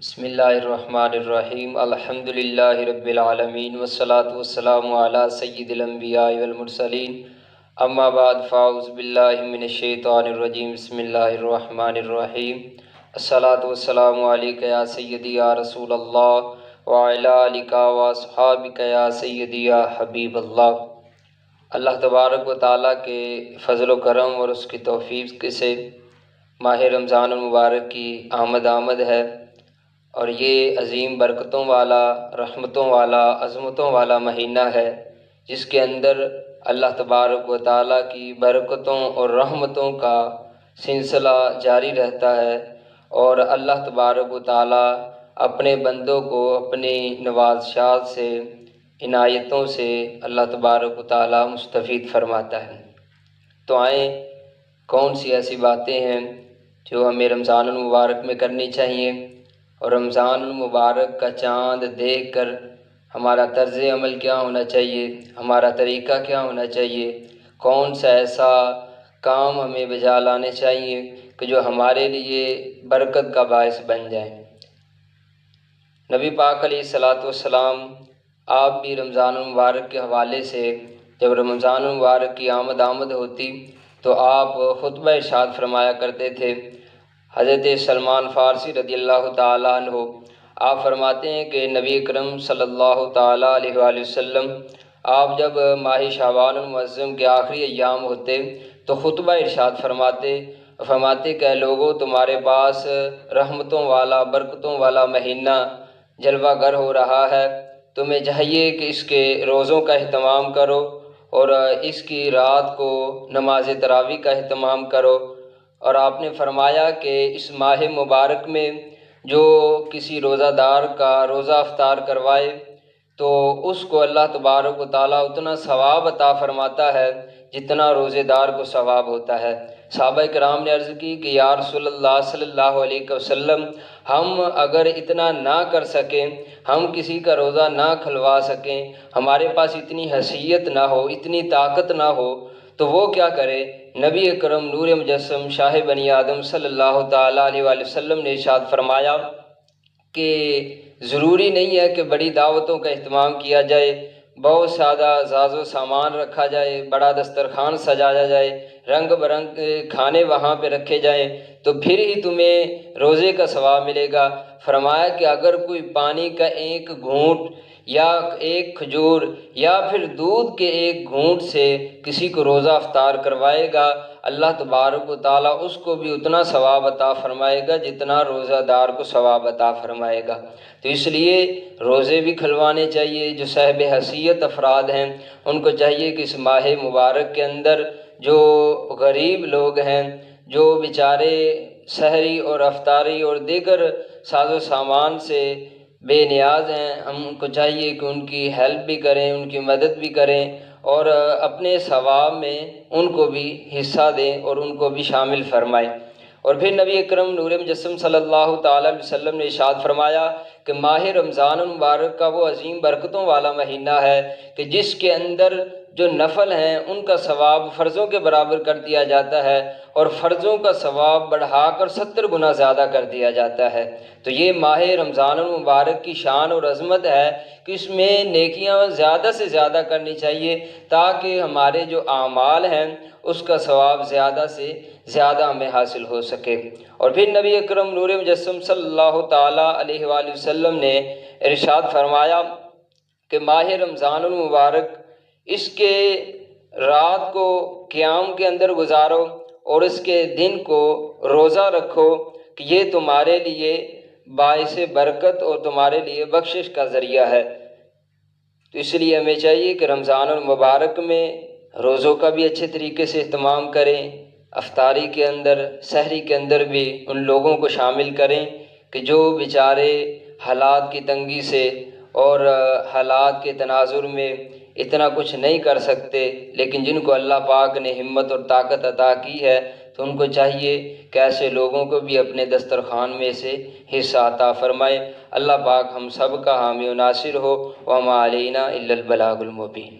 بسم اللہ الرحمن الرحیم الحمد للہ رب العالمین والصلاة والسلام علی سید الانبیاء والمرسلین اما بعد فاعوذ باللہ من الشیطان الرجیم بسم اللہ الرحمن الرحیم الصلاة والسلام علیک یا سیدی یا رسول اللہ وعلی آلک واصحابک یا سیدی یا حبیب اللہ۔ اللہ تبارک و تعالیٰ کے فضل و کرم اور اس کی توفیق سے ماہ رمضان المبارک کی آمد ہے، اور یہ عظیم برکتوں والا، رحمتوں والا، عظمتوں والا مہینہ ہے جس کے اندر اللہ تبارک و تعالیٰ کی برکتوں اور رحمتوں کا سلسلہ جاری رہتا ہے، اور اللہ تبارک و تعالیٰ اپنے بندوں کو اپنی نوازشات سے، عنایتوں سے اللہ تبارک و تعالیٰ مستفید فرماتا ہے۔ تو آئیں، کون سی ایسی باتیں ہیں جو ہمیں رمضان المبارک میں کرنی چاہیے، اور رمضان المبارک کا چاند دیکھ کر ہمارا طرز عمل کیا ہونا چاہیے، ہمارا طریقہ کیا ہونا چاہیے، کون سا ایسا کام ہمیں بجا لانے چاہیے کہ جو ہمارے لیے برکت کا باعث بن جائے۔ نبی پاک علیہ الصلاۃ والسلام آپ بھی رمضان المبارک کے حوالے سے جب رمضان المبارک کی آمد ہوتی تو آپ خطبہ ارشاد فرمایا کرتے تھے۔ حضرت سلمان فارسی رضی اللہ تعالیٰ عنہ آپ فرماتے ہیں کہ نبی اکرم صلی اللہ تعالیٰ علیہ وآلہ وسلم آپ جب ماہ شعبان المعظم کے آخری ایام ہوتے تو خطبہ ارشاد فرماتے کہ لوگوں، تمہارے پاس رحمتوں والا، برکتوں والا مہینہ جلوہ گر ہو رہا ہے، تمہیں چاہیے کہ اس کے روزوں کا اہتمام کرو اور اس کی رات کو نماز تراویح کا اہتمام کرو۔ اور آپ نے فرمایا کہ اس ماہ مبارک میں جو کسی روزہ دار کا روزہ افطار کروائے تو اس کو اللہ تبارک و تعالیٰ اتنا ثواب عطا فرماتا ہے جتنا روزے دار کو ثواب ہوتا ہے۔ صحابہ کرام نے عرض کی کہ یا رسول اللہ صلی اللہ علیہ وسلم، ہم اگر اتنا نہ کر سکیں، ہم کسی کا روزہ نہ کھلوا سکیں، ہمارے پاس اتنی حیثیت نہ ہو، اتنی طاقت نہ ہو، تو وہ کیا کرے؟ نبی اکرم نور مجسم شاہ بنی آدم صلی اللہ تعالیٰ علیہ وآلہ وسلم نے ارشاد فرمایا کہ ضروری نہیں ہے کہ بڑی دعوتوں کا اہتمام کیا جائے، بہت زیادہ ساز و سامان رکھا جائے، بڑا دسترخوان سجایا جائے، رنگ برنگ کھانے وہاں پہ رکھے جائیں تو پھر ہی تمہیں روزے کا ثواب ملے گا۔ فرمایا کہ اگر کوئی پانی کا ایک گھونٹ یا ایک کھجور یا پھر دودھ کے ایک گھونٹ سے کسی کو روزہ افطار کروائے گا، اللہ تبارک و تعالیٰ اس کو بھی اتنا ثواب عطا فرمائے گا جتنا روزہ دار کو ثواب عطا فرمائے گا۔ تو اس لیے روزے بھی کھلوانے چاہیے۔ جو صاحب حیثیت افراد ہیں ان کو چاہیے کہ اس ماہ مبارک کے اندر جو غریب لوگ ہیں، جو بیچارے سحری اور افطاری اور دیگر ساز و سامان سے بے نیاز ہیں، ہم ان کو چاہیے کہ ان کی ہیلپ بھی کریں، ان کی مدد بھی کریں، اور اپنے ثواب میں ان کو بھی حصہ دیں اور ان کو بھی شامل فرمائیں۔ اور پھر نبی اکرم نور مجسم صلی اللہ تعالیٰ علیہ وسلم نے ارشاد فرمایا کہ ماہ رمضان المبارک کا وہ عظیم برکتوں والا مہینہ ہے کہ جس کے اندر جو نفل ہیں ان کا ثواب فرضوں کے برابر کر دیا جاتا ہے، اور فرضوں کا ثواب بڑھا کر 70 گنا زیادہ کر دیا جاتا ہے۔ تو یہ ماہ رمضان المبارک کی شان اور عظمت ہے کہ اس میں نیکیاں زیادہ سے زیادہ کرنی چاہیے تاکہ ہمارے جو اعمال ہیں اس کا ثواب زیادہ سے زیادہ ہمیں حاصل ہو سکے۔ اور پھر نبی اکرم نور مجسم صلی اللہ تعالیٰ علیہ وآلہ وسلم نے ارشاد فرمایا کہ ماہ رمضان المبارک اس کے رات کو قیام کے اندر گزارو اور اس کے دن کو روزہ رکھو کہ یہ تمہارے لیے باعث برکت اور تمہارے لیے بخشش کا ذریعہ ہے۔ تو اس لیے ہمیں چاہیے کہ رمضان المبارک میں روزوں کا بھی اچھے طریقے سے اہتمام کریں، افطاری کے اندر، سحری کے اندر بھی ان لوگوں کو شامل کریں کہ جو بیچارے حالات کی تنگی سے اور حالات کے تناظر میں اتنا کچھ نہیں کر سکتے، لیکن جن کو اللہ پاک نے ہمت اور طاقت عطا کی ہے تو ان کو چاہیے کہ ایسے لوگوں کو بھی اپنے دسترخوان میں سے حصہ عطا فرمائے۔ اللہ پاک ہم سب کا حامی و ناصر ہو۔ وما علینا الا البلاغ المبین۔